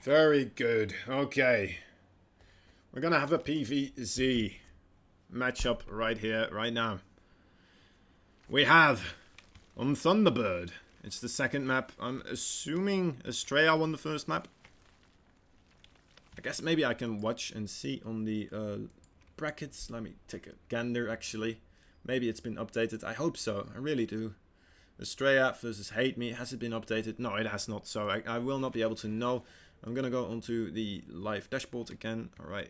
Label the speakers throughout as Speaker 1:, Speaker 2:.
Speaker 1: Very good. Okay. We're gonna have a PvZ matchup right here, right now. We have on Thunderbird. It's the second map. I'm assuming Astrea won the first map. I guess maybe I can watch and see on the brackets. Let me take a gander, actually. Maybe it's been updated. I hope so. I really do. Astrea versus HateMe. Has it been updated? No, it has not. So I will not be able to know. I'm gonna go onto the live dashboard again. Alright.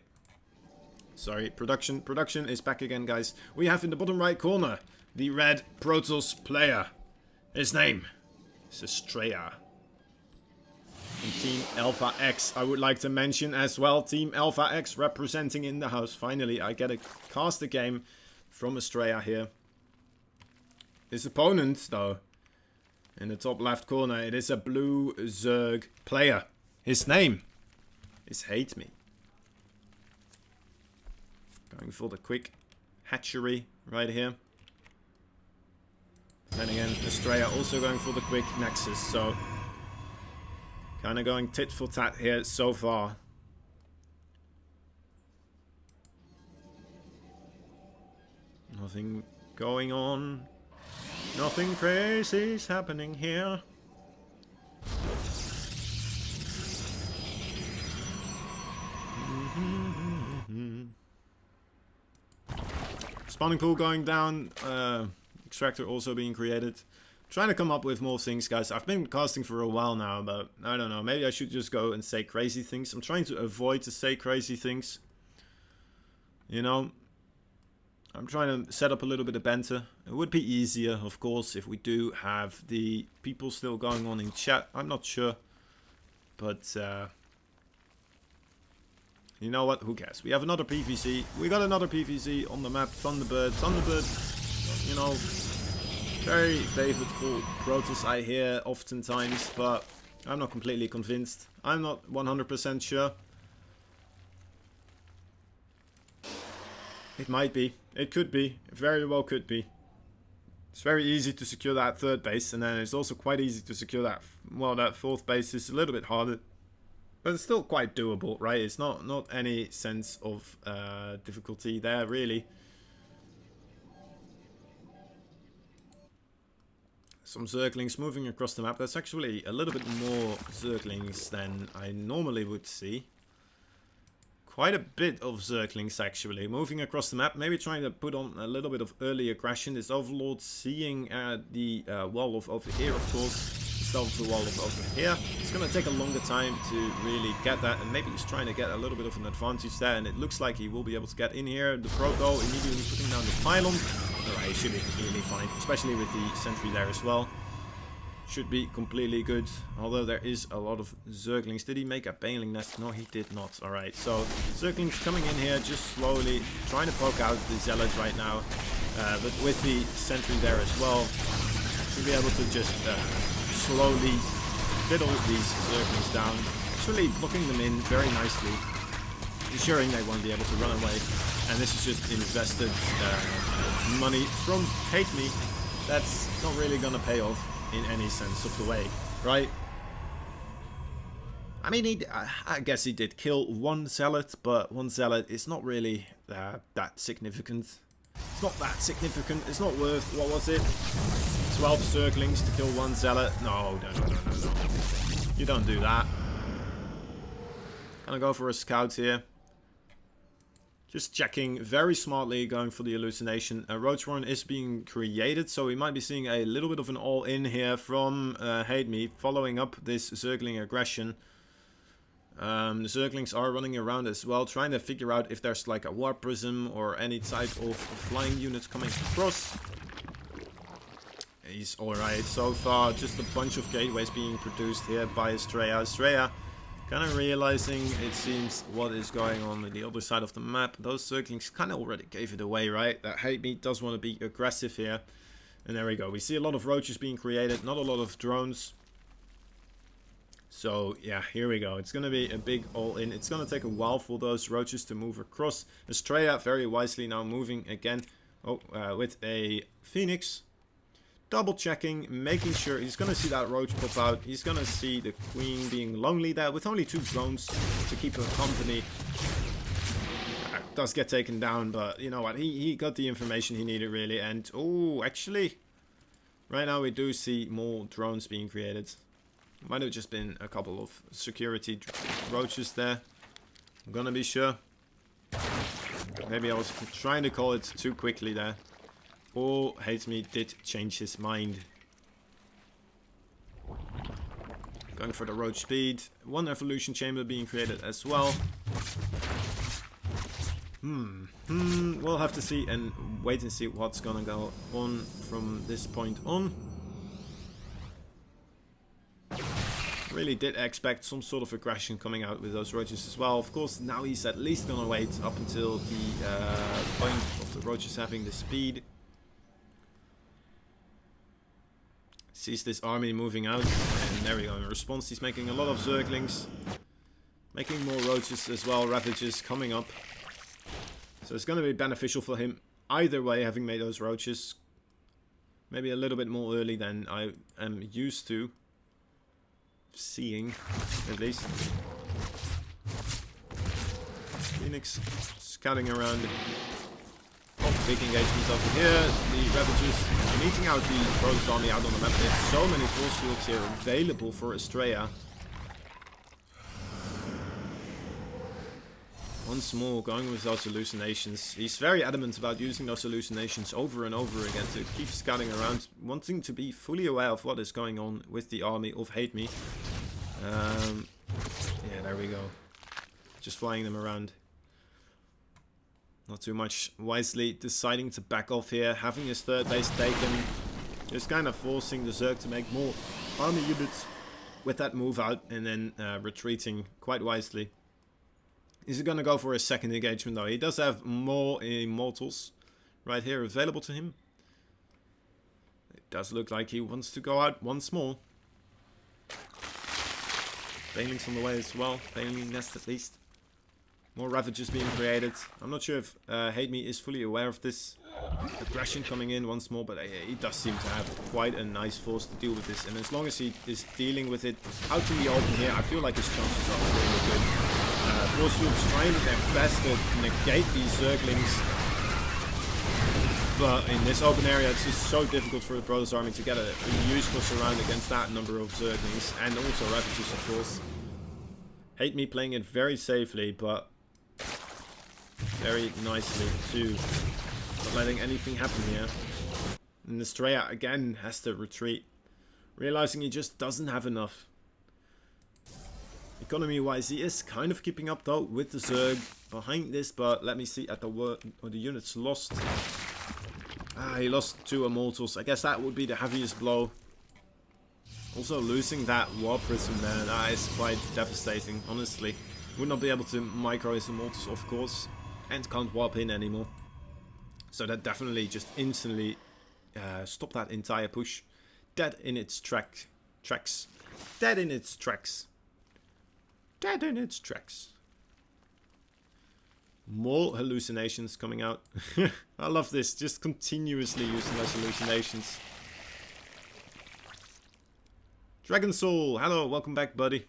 Speaker 1: Sorry, production. Production is back again, guys. We have in the bottom right corner the red Protoss player. His name is Astrea. And Team Alpha X, I would like to mention as well. Team Alpha X representing in the house. Finally, I get a caster game from Astrea here. His opponent, though, in the top left corner, it is a blue Zerg player. His name is HateMe. Going for the quick hatchery right here. Then again, Astrea also going for the quick nexus, so kind of going tit for tat here so far. Nothing going on. Nothing crazy is happening here. Spawning pool going down. Extractor also being created. Trying to come up with more things, guys. I've been casting for a while now, but I don't know. Maybe I should just go and say crazy things. I'm trying to avoid to say crazy things. You know, I'm trying to set up a little bit of banter. It would be easier, of course, if we do have the people still going on in chat. I'm not sure. But, you know what? Who cares? We have another PvZ. We got another PvZ on the map. Thunderbird. Thunderbird, you know, very favorable Protoss I hear oftentimes, but I'm not completely convinced. I'm not 100% sure. It might be. It could be. It very well could be. It's very easy to secure that third base, and then it's also quite easy to secure that, well, that fourth base is a little bit harder. But it's still quite doable, right? It's not any sense of difficulty there, really. Some Zerglings moving across the map. That's actually a little bit more Zerglings than I normally would see. Quite a bit of Zerglings, actually, moving across the map. Maybe trying to put on a little bit of early aggression. This Overlord seeing the wall of over here, of course. Instead of the wall of over here. It's going to take a longer time to really get that. And maybe he's trying to get a little bit of an advantage there. And it looks like he will be able to get in here. The Proto immediately putting down the pylon. Alright, he should be completely fine. Especially with the sentry there as well. Should be completely good. Although there is a lot of Zerglings. Did he make a Baneling nest? No, he did not. Alright, so Zerglings coming in here just slowly. Trying to poke out the Zealot right now. But with the sentry there as well. Should be able to just slowly fiddle these Zerglings down. Actually blocking them in very nicely. Ensuring they won't be able to run away. And this is just invested money from HateMe. That's not really gonna pay off in any sense of the way, right? I mean, I guess he did kill one Zealot, but one Zealot is not really that significant. It's not that significant. It's not worth, what was it? 12 Zerglings to kill one Zealot? No. You don't do that. Gonna go for a scout here. Just checking very smartly, going for the hallucination. Roachworn is being created, so we might be seeing a little bit of an all-in here from HateMe, following up this Zergling aggression. The Zerglings are running around as well, trying to figure out if there's like a warp prism or any type of flying units coming across. He's alright so far, just a bunch of gateways being produced here by Astrea. Astrea kind of realizing, it seems, what is going on the other side of the map. Those Zerglings kind of already gave it away, right? That HateMe does want to be aggressive here. And there we go. We see a lot of roaches being created, not a lot of drones. So, yeah, here we go. It's going to be a big all-in. It's going to take a while for those roaches to move across. Astrea very wisely now moving again with a Phoenix. double checking, making sure he's gonna see that roach pop out. He's gonna see the queen being lonely there with only 2 drones to keep her company. Does get taken down, but you know what? He got the information he needed really. And oh, actually, right now we do see more drones being created. Might have just been a couple of security roaches there. I'm gonna be sure. Maybe I was trying to call it too quickly there. Or HateMe did change his mind. Going for the roach speed. 1 evolution chamber being created as well. We'll have to see and wait and see what's gonna go on from this point on. Really did expect some sort of aggression coming out with those roaches as well. Of course, now he's at least gonna wait up until the point of the roaches having the speed. Sees this army moving out, and there we go. In response, he's making a lot of Zerglings, making more roaches as well, Ravages coming up. So it's going to be beneficial for him either way, having made those roaches. Maybe a little bit more early than I am used to seeing, at least. Phoenix scouting around. Oh, big engagements over here. The Ravages meeting out the Protoss army out on the map. There's so many force fields here available for Astrea. Once more, going with those hallucinations. He's very adamant about using those hallucinations over and over again to keep scouting around, wanting to be fully aware of what is going on with the army of HateMe. Yeah, there we go. Just flying them around. Not too much. Wisely deciding to back off here, having his 3rd base taken. Just kind of forcing the Zerg to make more army units with that move out, and then retreating quite wisely. Is he going to go for a 2nd engagement though? He does have more immortals right here available to him. It does look like he wants to go out once more. Banelings on the way as well. Baneling nest at least. More Ravages being created. I'm not sure if HateMe is fully aware of this aggression coming in once more, but he does seem to have quite a nice force to deal with this. And as long as he is dealing with it out in the open here, I feel like his chances are really good. Force fields trying their best to negate these Zerglings. But in this open area, it's just so difficult for the Protoss army to get a useful surround against that number of Zerglings. And also Ravages, of course. HateMe playing it very safely, but very nicely too. Not letting anything happen here. And Astrea again has to retreat. Realizing he just doesn't have enough. Economy wise, he is kind of keeping up though with the Zerg behind this, but let me see at the the units lost. He lost 2 immortals. I guess that would be the heaviest blow. Also losing that war prism there, that is quite devastating, honestly. Would not be able to micro his immortals, of course, and can't warp in anymore. So that definitely just instantly stopped that entire push. Dead in its tracks. Dead in its tracks. Dead in its tracks. More hallucinations coming out. I love this, just continuously using those hallucinations. Dragon Soul, hello, welcome back, buddy.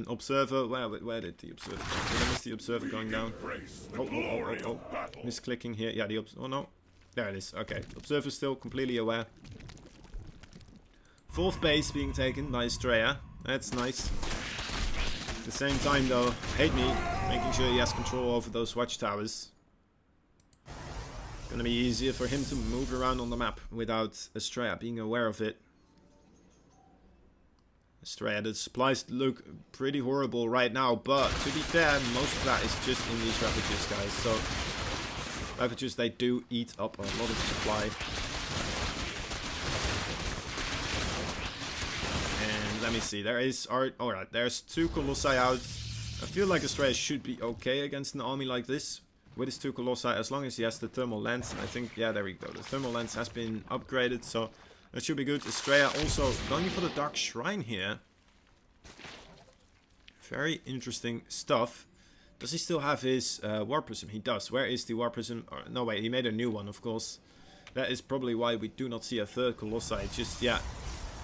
Speaker 1: Observer, where did the observer go? Did I miss the observer going down? Oh. Misclicking here. Yeah, oh no. There it is. Okay, observer still completely aware. 4th base being taken by Astrea. That's nice. At the same time though, HateMe making sure he has control over those watchtowers. It's gonna be easier for him to move around on the map without Astrea being aware of it. Astrea, the supplies look pretty horrible right now, but to be fair, most of that is just in these Ravages, guys. So, Ravages, they do eat up a lot of supply. And let me see, there is alright, there's 2 Colossi out. I feel like Astrea should be okay against an army like this. With his 2 Colossi, as long as he has the thermal lens. I think, yeah, there we go. The thermal lens has been upgraded, so that should be good. Astrea also going for the Dark Shrine here. Very interesting stuff. Does he still have his War Prism? He does. Where is the War Prism? No, wait, he made a new one, of course. That is probably why we do not see a third Colossi. Just, yeah,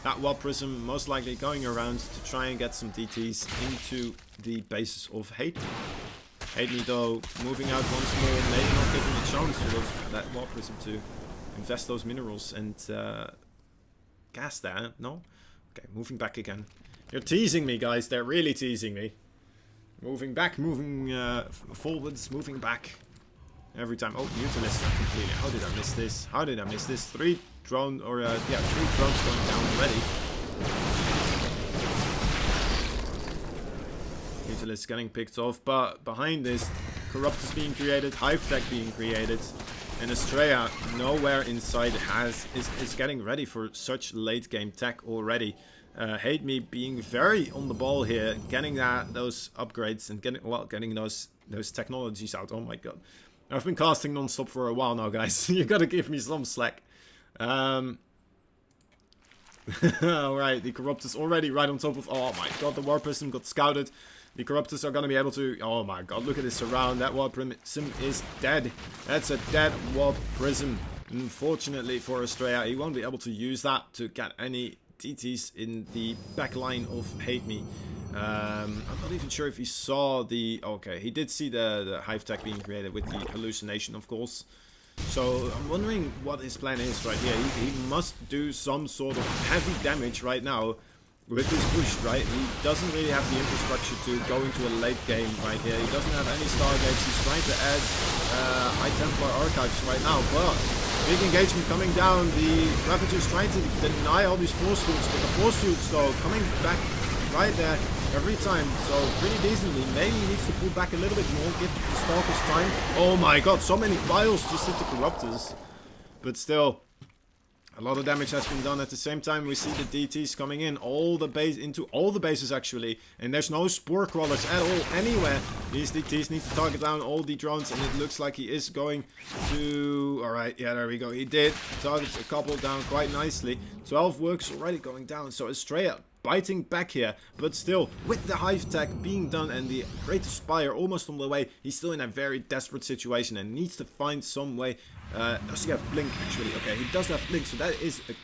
Speaker 1: that War Prism most likely going around to try and get some DTs into the bases of HateMe. HateMe, though, moving out once more, maybe not giving a chance for that War Prism to invest those minerals and gas there. No? Okay, moving back again. They're teasing me, guys. They're really teasing me. Moving back, moving forwards, moving back. Every time. Oh, Mutilist completely. How did I miss this? How did I miss this? Three drones going down already. Mutilist getting picked off, but behind this, Corrupt is being created, Hive Tech being created, and Astrea nowhere inside is getting ready for such late game tech already. HateMe being very on the ball here, getting those upgrades and getting those technologies out. Oh my god. I've been casting non-stop for a while now, guys. You gotta give me some slack. Alright, the Corruptors already right on top of... Oh my god, the War Prism got scouted. The Corruptors are gonna be able to... Oh my god, look at this surround. That War Prism is dead. That's a dead War Prism. Unfortunately for Astrea, he won't be able to use that to get any DTs in the back line of HateMe. I'm not even sure if he saw the... Okay, he did see the Hive Tech being created with the hallucination, of course. So I'm wondering what his plan is right here. He must do some sort of heavy damage right now with this push, right? He doesn't really have the infrastructure to go into a late game right here. He doesn't have any Stargates. He's trying to add High Templar Archives right now, but big engagement coming down. The Ravagers trying to deny all these force fields, but the force fields though coming back right there every time, so pretty decently. Maybe he needs to pull back a little bit more, give the Stalkers time. Oh my god, so many vials just hit the Corruptors. But still, a lot of damage has been done. At the same time, we see the DTs coming in into all the bases actually, and there's no Spore Crawlers at all anywhere. These DTs need to target down all the drones, and it looks like he is going to... Alright, yeah, there we go. He did. Targets a couple down quite nicely. 12 works already going down, so Astrea biting back here, but still, with the Hive Tech being done and the Greater Spire almost on the way, he's still in a very desperate situation and needs to find some way. Does he have Blink, actually? Okay, he does have Blink, so that is a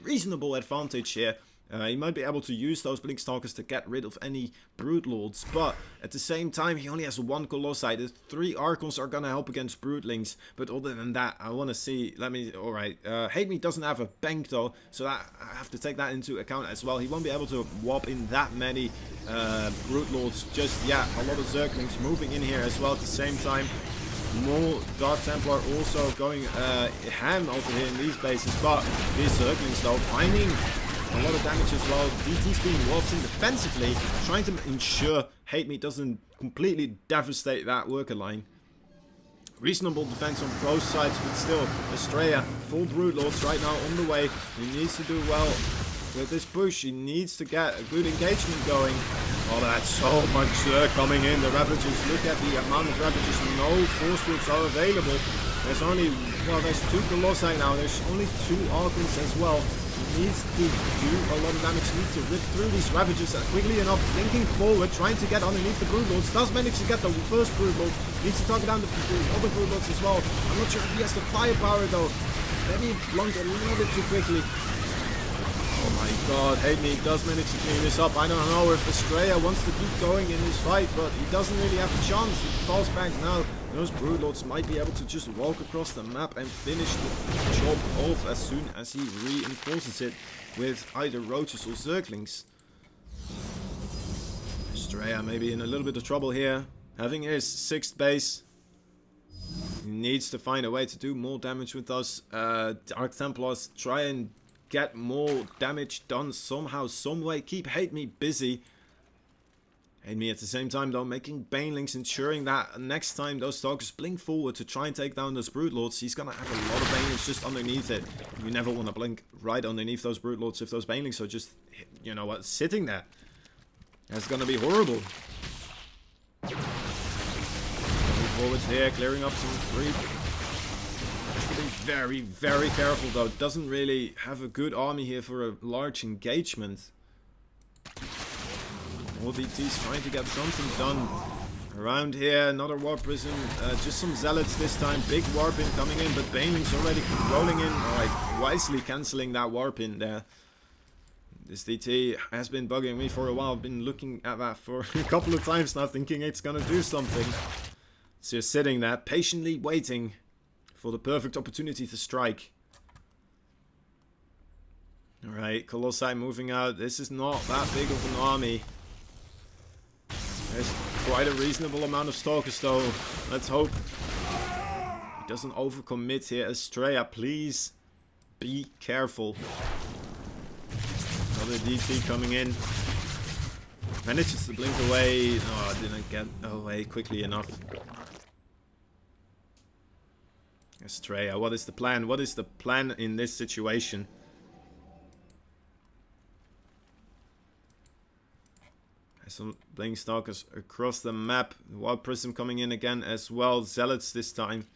Speaker 1: reasonable advantage here. He might be able to use those Blink Stalkers to get rid of any Broodlords, but at the same time, he only has one Colossi. The 3 Archons are gonna help against Broodlings, but other than that, I want to see... Alright, HateMe doesn't have a bank though, so I have to take that into account as well. He won't be able to warp in that many Broodlords just yet. A lot of Zerglings moving in here as well at the same time. More Dark Templar also going ham over here in these bases, but these Zerglings though finding a lot of damage as well. DT's being warped in defensively, trying to ensure HateMe doesn't completely devastate that worker line. Reasonable defense on both sides, but still, Astrea, full Broodlords right now on the way. He needs to do well with this push. He needs to get a good engagement going. Oh, that's so much coming in. The Ravagers, look at the amount of Ravagers. No force fields are available. There's only, well, there's 2 Colossi now. There's only 2 Archons as well. Needs to do a lot of damage, needs to rip through these Ravagers quickly enough, thinking forward, trying to get underneath the Broodlords. Does manage to get the first Broodlord, needs to target down the other Broodlords as well. I'm not sure if he has the firepower though. Maybe blunked a little bit too quickly. Oh my god, HateMe does manage to clean this up. I don't know if Astrea wants to keep going in this fight, but he doesn't really have a chance. He falls back now. Those Broodlords might be able to just walk across the map and finish the job off as soon as he reinforces it with either Roaches or Zerglings. Astrea maybe in a little bit of trouble here. Having his 6th base, he needs to find a way to do more damage with those Dark Templars. Try and get more damage done somehow, some way. Keep HateMe busy. HateMe at the same time though making Banelings, ensuring that next time those Stalkers blink forward to try and take down those Broodlords, he's gonna have a lot of Banelings just underneath it. You never want to blink right underneath those Broodlords if those Banelings are just, you know what, sitting there. That's gonna be horrible. Going forwards here, clearing up some creep. Has to be very, very careful though. Doesn't really have a good army here for a large engagement. All DTs trying to get something done. Around here, another warp prism, just some zealots this time, big warp in coming in, but Baneling's already rolling in, alright, wisely cancelling that warp in there. This DT has been bugging me for a while, I've been looking at that for a couple of times now, thinking it's gonna do something. It's just sitting there, patiently waiting for the perfect opportunity to strike. Alright, Colossi moving out, this is not that big of an army. There's quite a reasonable amount of Stalkers though. Let's hope he doesn't overcommit here. Astrea, please be careful. Another DT coming in. Manages to blink away. Oh, I didn't get away quickly enough. Astrea, what is the plan? What is the plan in this situation? Some Blink Stalkers across the map. Wild Prism coming in again as well. Zealots this time.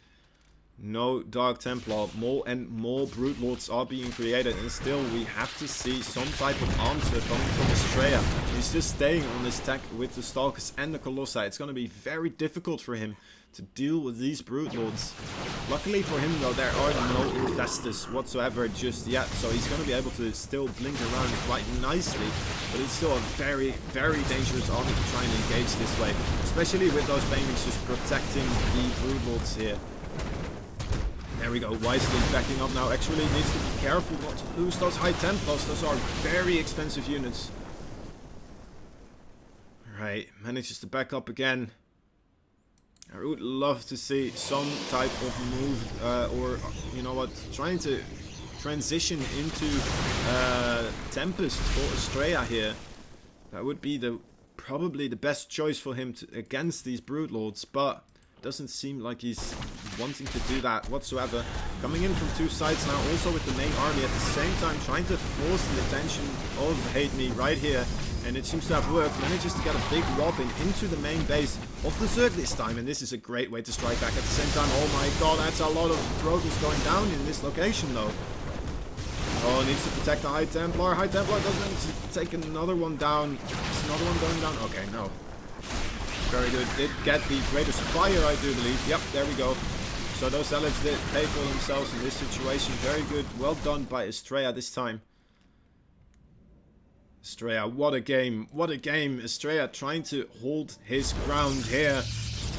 Speaker 1: No Dark Templar. More and more Brute Lords are being created. And still we have to see some type of answer coming from Astrea. He's just staying on this tech with the Stalkers and the Colossi. It's going to be very difficult for him to deal with these Brute Lords. Luckily for him though, there are no Infestors whatsoever just yet, so he's going to be able to still blink around quite nicely, but it's still a very, very dangerous army to try and engage this way, especially with those Banelings just protecting the Brute Lords here. There we go, wisely backing up now. Actually needs to be careful not to lose those High Templars, those are very expensive units. Alright, manages to back up again. I would love to see some type of move, or, you know what, trying to transition into Tempest for Astrea here. That would be probably the best choice for him against these Brute Lords, but doesn't seem like he's wanting to do that whatsoever. Coming in from two sides now, also with the main army at the same time, trying to force the attention of HateMe right here. And it seems to have worked. Manages to get a big whopping into the main base of the Zerg this time. And this is a great way to strike back at the same time. Oh my god, that's a lot of Protoss going down in this location though. Oh, needs to protect the High Templar. High Templar doesn't manage to take another one down. Is another one going down? Okay, no. Very good. Did get the Greatest Fire, I do believe. Yep, there we go. So those Zealots did pay for themselves in this situation. Very good. Well done by Astrea this time. Astrea, what a game. What a game. Astrea trying to hold his ground here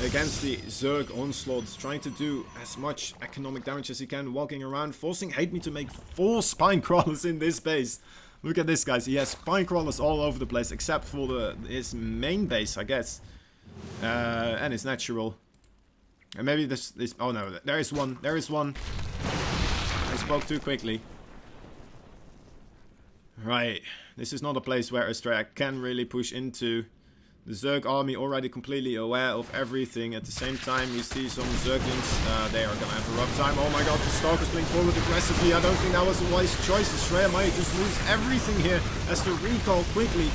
Speaker 1: against the Zerg onslaughts. Trying to do as much economic damage as he can. Walking around, forcing HateMe to make 4 Spine Crawlers in this base. Look at this, guys. He has Spine Crawlers all over the place, except for his main base, I guess. And his natural. And maybe this... Oh no, there is one. There is one. I spoke too quickly. Right. This is not a place where Astrea can really push into. The Zerg army already completely aware of everything. At the same time, we see some Zerglings. They are going to have a rough time. Oh my god, the Stalkers blink forward aggressively. I don't think that was a wise choice. Astrea might just lose everything here as to recall quickly.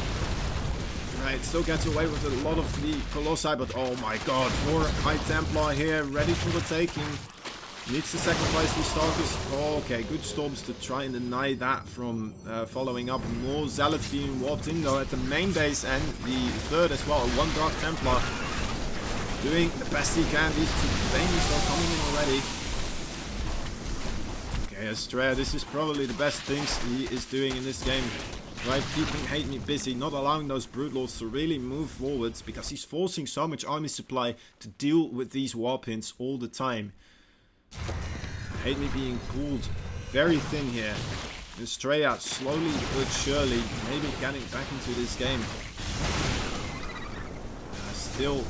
Speaker 1: Right, still gets away with a lot of the Colossi, but oh my god, more High Templar here, ready for the taking. Needs to sacrifice these Stalkers. Oh, okay, good storms to try and deny that from following up. More Zealots being warped in though at the main base, and the third as well, one Dark Templar. Doing the best he can. These two Banelings are coming in already. Okay, Astrea, this is probably the best things he is doing in this game. Right, keeping HateMe busy, not allowing those Brute Lords to really move forwards, because he's forcing so much army supply to deal with these warpins all the time. HateMe being pulled very thin here. Astrea slowly but surely maybe getting back into this game. Still,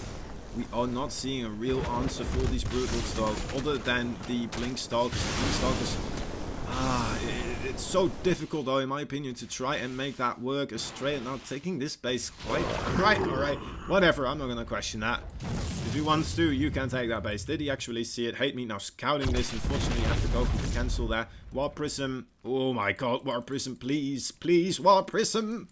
Speaker 1: we are not seeing a real answer for these Brute Lords though, other than the Blink Stalkers. The Blink Stalkers, it's so difficult though, in my opinion, to try and make that work. Astrea now taking this base quite... Alright, whatever, I'm not gonna question that. If he wants to, you can take that base. Did he actually see it? HateMe now scouting this. Unfortunately, you have to go for the cancel there. Warp Prism. Oh my god, Warp Prism, please, please, Warp Prism.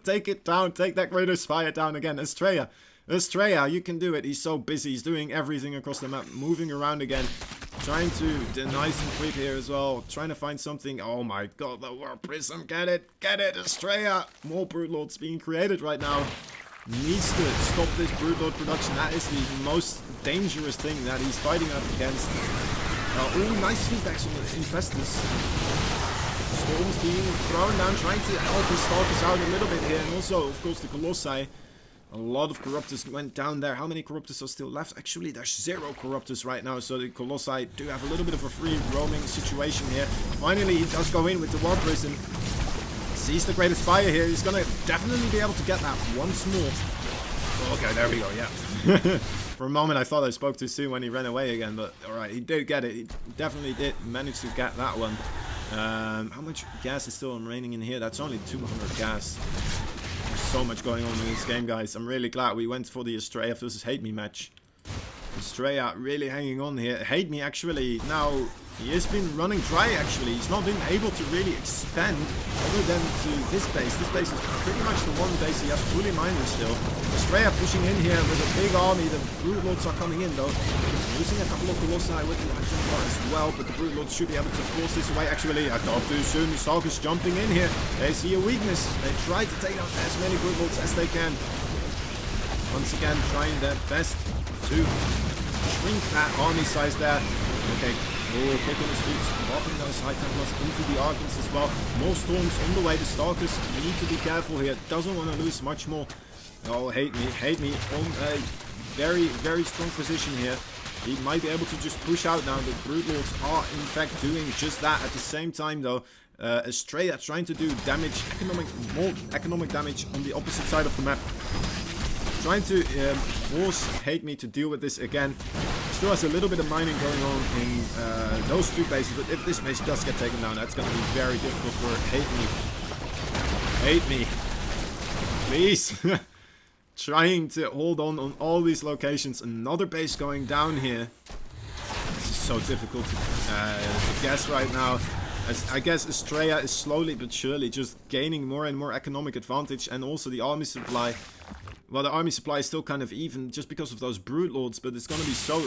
Speaker 1: Take it down, take that Greatest Fire down again. Astrea, you can do it. He's so busy, he's doing everything across the map, moving around again. Trying to deny some creep here as well. Trying to find something. Oh my god, the Warp Prism. Get it, Astrea. More Brute Lords being created right now. needs to stop this Broodlord production. That is the most dangerous thing that he's fighting up against. Oh, nice feedbacks on the Infestus. Storms being thrown down, trying to help his Stalkers out a little bit here. And also, of course, the Colossi. A lot of Corruptors went down there. How many Corruptors are still left? Actually, there's 0 Corruptors right now. So the Colossi do have a little bit of a free roaming situation here. Finally, he does go in with the War Prison. Sees the Greatest Fire here. He's going to definitely be able to get that once more. Okay, there we go, yeah. For a moment, I thought I spoke too soon when he ran away again. But, alright, he did get it. He definitely did manage to get that one. How much gas is still remaining in here? That's only 200 gas. There's so much going on in this game, guys. I'm really glad we went for the Astrea versus HateMe match. Astrea really hanging on here. HateMe actually now, he has been running dry actually. He's not been able to really expand other than to this base. This base is pretty much the one base he has fully mined still. Astrea pushing in here with a big army. The Broodlords are coming in though. Losing a couple of Colossi with the Templar as well, but the Broodlords should be able to force this away. Actually, I thought too soon. The Stalkers jumping in here. They see a weakness. They try to take out as many Broodlords as they can. Once again, trying their best to shrink that army size there. Okay, quick on his feet, dropping those High Templars into the Archons as well. More storms on the way. The Stalkers need to be careful here. Doesn't want to lose much more. Oh, HateMe on a very, very strong position here. He might be able to just push out now. The Broodlords are in fact doing just that. At the same time though, Astrea trying to do damage, more economic damage on the opposite side of the map. Trying to force HateMe to deal with this again. Still has a little bit of mining going on in those 2 bases, but if this base does get taken down, that's going to be very difficult for HateMe. Please. Trying to hold on all these locations. Another base going down here. This is so difficult to guess right now. As I guess Astrea is slowly but surely just gaining more and more economic advantage, and also the army supply. Well, the army supply is still kind of even just because of those Broodlords, but it's going to be so...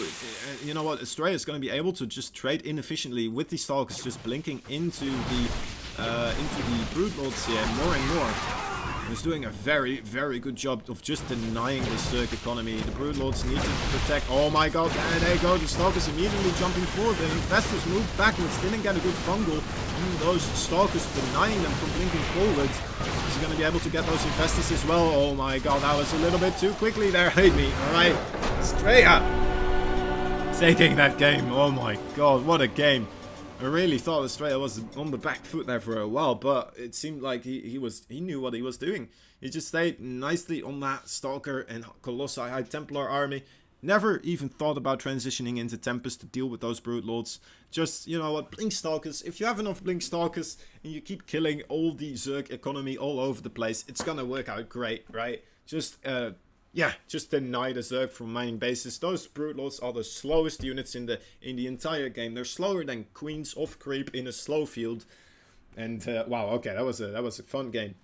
Speaker 1: You know what? Astrea is going to be able to just trade inefficiently with the Stalkers just blinking into the Broodlords here more and more. He's doing a very, very good job of just denying the Zerg economy. The Broodlords need to protect... Oh my god, there they go. The Stalkers immediately jumping forward. The Infestors moved backwards. Didn't get a good fungal on those Stalkers, denying them from blinking forwards. Is he going to be able to get those Infestors as well? Oh my god, that was a little bit too quickly there. HateMe. Alright. Astrea taking that game. Oh my god, what a game. I really thought Astrea was on the back foot there for a while, but it seemed like he knew what he was doing. He just stayed nicely on that Stalker and Colossi High Templar army. Never even thought about transitioning into Tempest to deal with those Broodlords. Just, you know what, Blink Stalkers. If you have enough Blink Stalkers and you keep killing all the Zerg economy all over the place, it's gonna work out great, right? Just, yeah, just deny the Zerg from mining bases. Those Broodlords are the slowest units in the entire game. They're slower than Queens of Creep in a slow field. And wow, okay, that was a fun game.